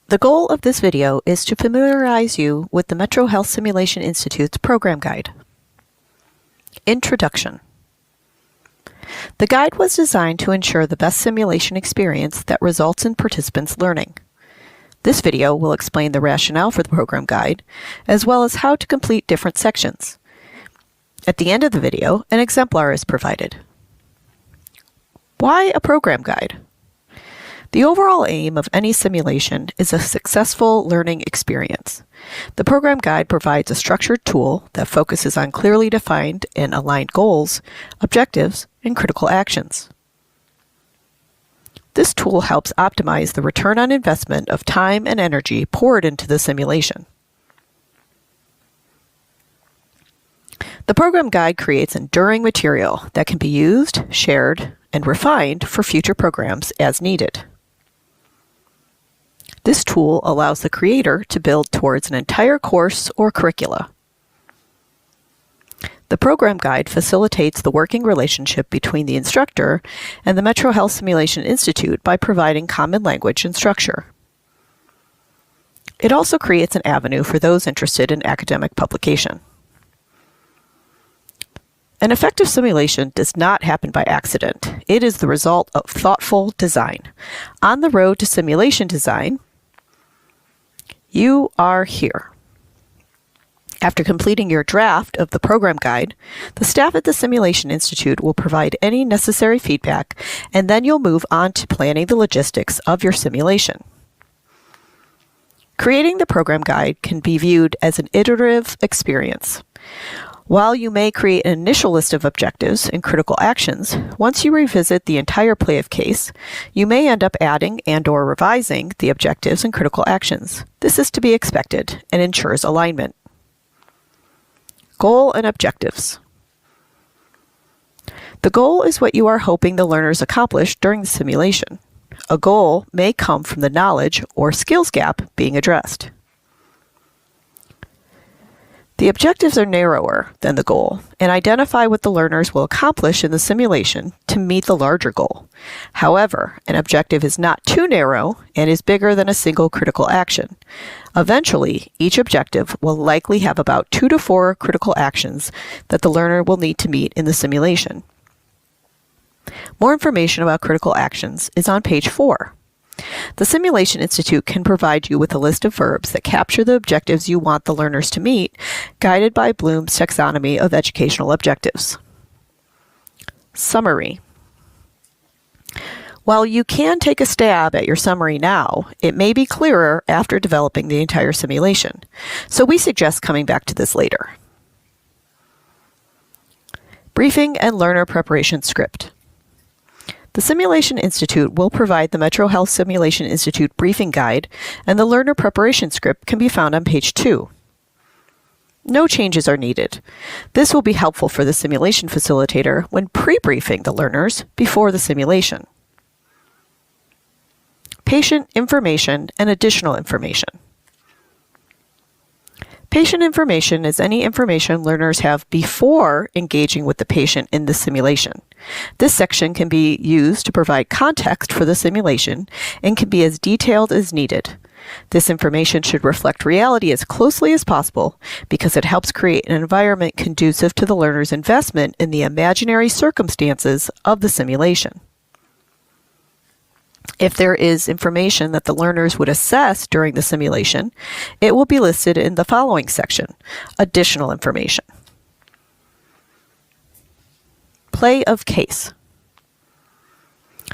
The goal of this video is to familiarize you with the MetroHealth Simulation Institute's program guide. Introduction. The guide was designed to ensure the best simulation experience that results in participants learning. This video will explain the rationale for the program guide, as well as how to complete different sections. At the end of the video, an exemplar is provided. Why a program guide? The overall aim of any simulation is a successful learning experience. The program guide provides a structured tool that focuses on clearly defined and aligned goals, objectives, and critical actions. This tool helps optimize the return on investment of time and energy poured into the simulation. The program guide creates enduring material that can be used, shared, and refined for future programs as needed. This tool allows the creator to build towards an entire course or curricula. The program guide facilitates the working relationship between the instructor and the MetroHealth Simulation Institute by providing common language and structure. It also creates an avenue for those interested in academic publication. An effective simulation does not happen by accident. It is the result of thoughtful design. On the road to simulation design, you are here. After completing your draft of the program guide, the staff at the Simulation Institute will provide any necessary feedback, and then you'll move on to planning the logistics of your simulation. Creating the program guide can be viewed as an iterative experience. While you may create an initial list of objectives and critical actions, once you revisit the entire play of case, you may end up adding and/or revising the objectives and critical actions. This is to be expected and ensures alignment. Goal and objectives. The goal is what you are hoping the learners accomplish during the simulation. A goal may come from the knowledge or skills gap being addressed. The objectives are narrower than the goal and identify what the learners will accomplish in the simulation to meet the larger goal. However, an objective is not too narrow and is bigger than a single critical action. Eventually, each objective will likely have about 2 to 4 critical actions that the learner will need to meet in the simulation. More information about critical actions is on page 4. The Simulation Institute can provide you with a list of verbs that capture the objectives you want the learners to meet, guided by Bloom's taxonomy of educational objectives. Summary. While you can take a stab at your summary now, it may be clearer after developing the entire simulation, so we suggest coming back to this later. Briefing and learner preparation script. The Simulation Institute will provide the MetroHealth Simulation Institute briefing guide, and the learner preparation script can be found on page 2. No changes are needed. This will be helpful for the simulation facilitator when pre-briefing the learners before the simulation. Patient information and additional information. Patient information is any information learners have before engaging with the patient in the simulation. This section can be used to provide context for the simulation and can be as detailed as needed. This information should reflect reality as closely as possible because it helps create an environment conducive to the learner's investment in the imaginary circumstances of the simulation. If there is information that the learners would assess during the simulation, it will be listed in the following section, Additional Information. Play of case.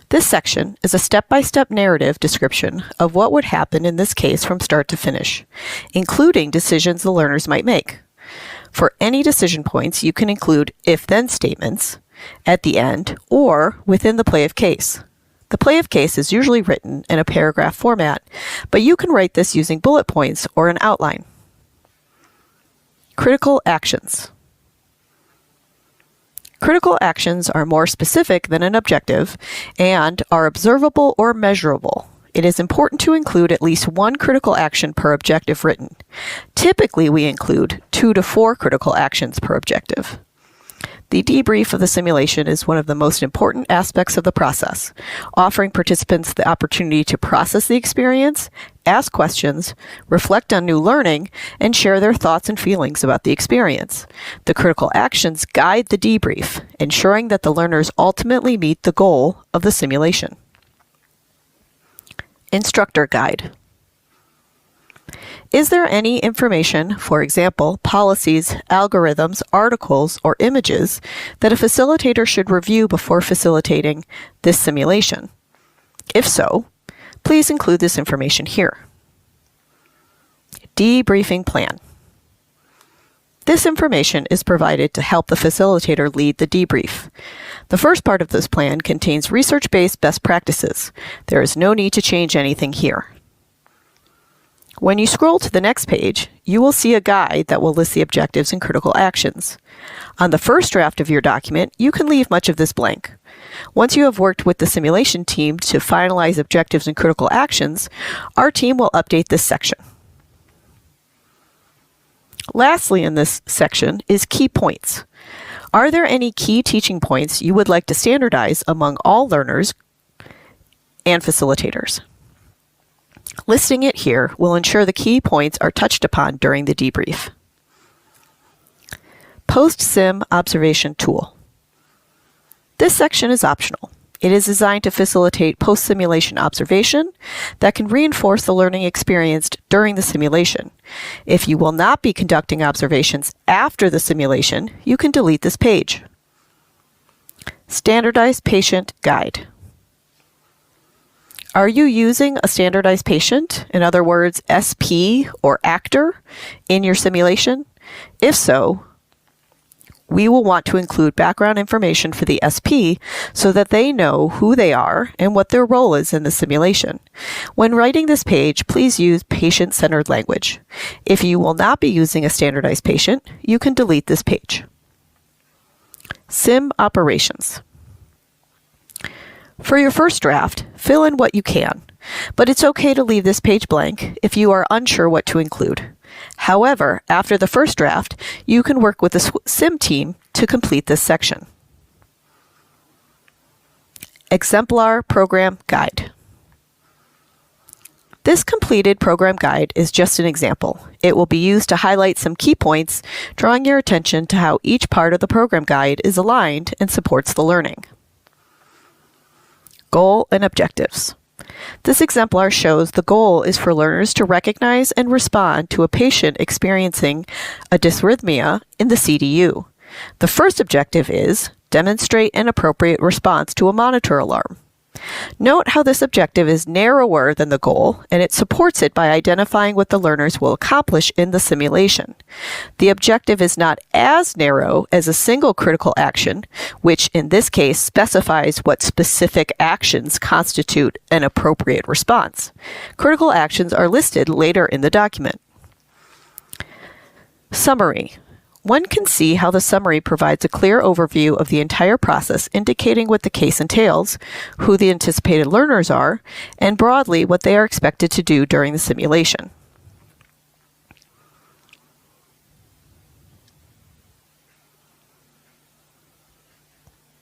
This section is a step-by-step narrative description of what would happen in this case from start to finish, including decisions the learners might make. For any decision points, you can include if-then statements at the end or within the play of case. The play of case is usually written in a paragraph format, but you can write this using bullet points or an outline. Critical actions. Critical actions are more specific than an objective and are observable or measurable. It is important to include at least 1 critical action per objective written. Typically, we include 2 to 4 critical actions per objective. The debrief of the simulation is one of the most important aspects of the process, offering participants the opportunity to process the experience, ask questions, reflect on new learning, and share their thoughts and feelings about the experience. The critical actions guide the debrief, ensuring that the learners ultimately meet the goal of the simulation. Instructor Guide. Is there any information, for example, policies, algorithms, articles, or images, that a facilitator should review before facilitating this simulation? If so, please include this information here. Debriefing Plan. This information is provided to help the facilitator lead the debrief. The first part of this plan contains research-based best practices. There is no need to change anything here. When you scroll to the next page, you will see a guide that will list the objectives and critical actions. On the first draft of your document, you can leave much of this blank. Once you have worked with the simulation team to finalize objectives and critical actions, our team will update this section. Lastly in this section is key points. Are there any key teaching points you would like to standardize among all learners and facilitators? Listing it here will ensure the key points are touched upon during the debrief. Post-sim observation tool. This section is optional. It is designed to facilitate post-simulation observation that can reinforce the learning experienced during the simulation. If you will not be conducting observations after the simulation, you can delete this page. Standardized Patient Guide. Are you using a standardized patient, in other words, SP or actor, in your simulation? If so, we will want to include background information for the SP so that they know who they are and what their role is in the simulation. When writing this page, please use patient-centered language. If you will not be using a standardized patient, you can delete this page. Sim operations. For your first draft, fill in what you can, but it's okay to leave this page blank if you are unsure what to include. However, after the first draft, you can work with the sim team to complete this section. Exemplar Program Guide. This completed program guide is just an example. It will be used to highlight some key points, drawing your attention to how each part of the program guide is aligned and supports the learning. Goal and objectives. This exemplar shows the goal is for learners to recognize and respond to a patient experiencing a dysrhythmia in the CDU. The first objective is demonstrate an appropriate response to a monitor alarm. Note how this objective is narrower than the goal, and it supports it by identifying what the learners will accomplish in the simulation. The objective is not as narrow as a single critical action, which in this case specifies what specific actions constitute an appropriate response. Critical actions are listed later in the document. Summary. One can see how the summary provides a clear overview of the entire process, indicating what the case entails, who the anticipated learners are, and broadly what they are expected to do during the simulation.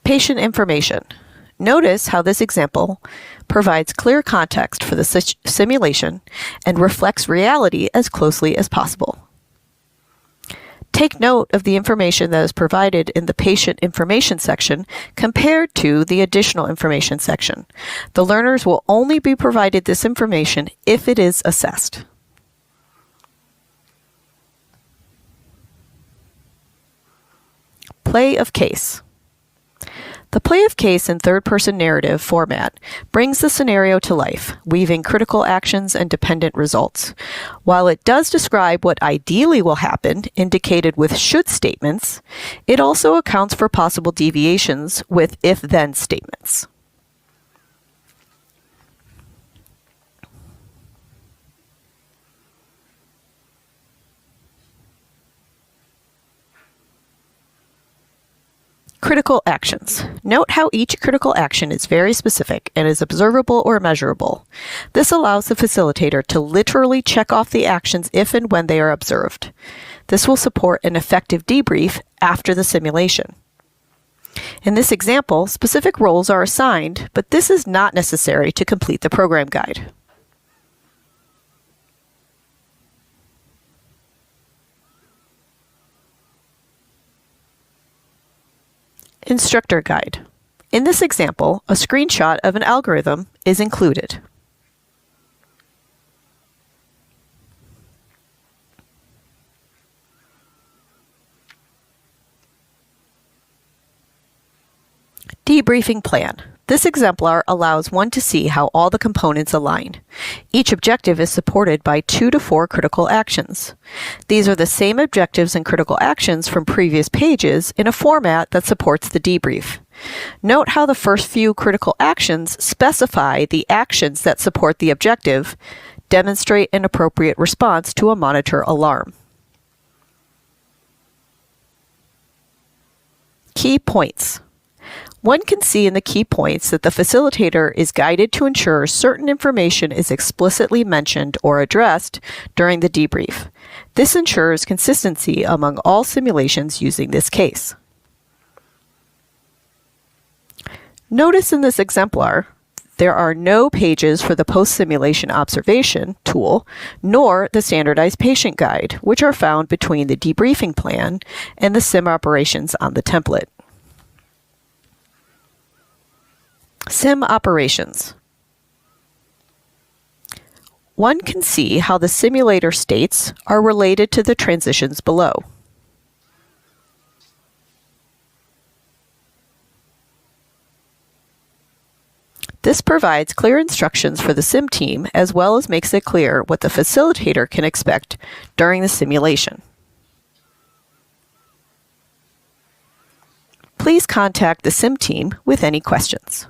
Patient information. Notice how this example provides clear context for the simulation and reflects reality as closely as possible. Take note of the information that is provided in the patient information section compared to the additional information section. The learners will only be provided this information if it is assessed. Play of case. The play of case in third-person narrative format brings the scenario to life, weaving critical actions and dependent results. While it does describe what ideally will happen, indicated with should statements, it also accounts for possible deviations with if-then statements. Critical actions. Note how each critical action is very specific and is observable or measurable. This allows the facilitator to literally check off the actions if and when they are observed. This will support an effective debrief after the simulation. In this example, specific roles are assigned, but this is not necessary to complete the program guide. Instructor Guide. In this example, a screenshot of an algorithm is included. Debriefing Plan. This exemplar allows one to see how all the components align. Each objective is supported by 2 to 4 critical actions. These are the same objectives and critical actions from previous pages in a format that supports the debrief. Note how the first few critical actions specify the actions that support the objective, demonstrate an appropriate response to a monitor alarm. Key points. One can see in the key points that the facilitator is guided to ensure certain information is explicitly mentioned or addressed during the debrief. This ensures consistency among all simulations using this case. Notice in this exemplar, there are no pages for the post-simulation observation tool, nor the standardized patient guide, which are found between the debriefing plan and the sim operations on the template. Sim operations. One can see how the simulator states are related to the transitions below. This provides clear instructions for the sim team as well as makes it clear what the facilitator can expect during the simulation. Please contact the sim team with any questions.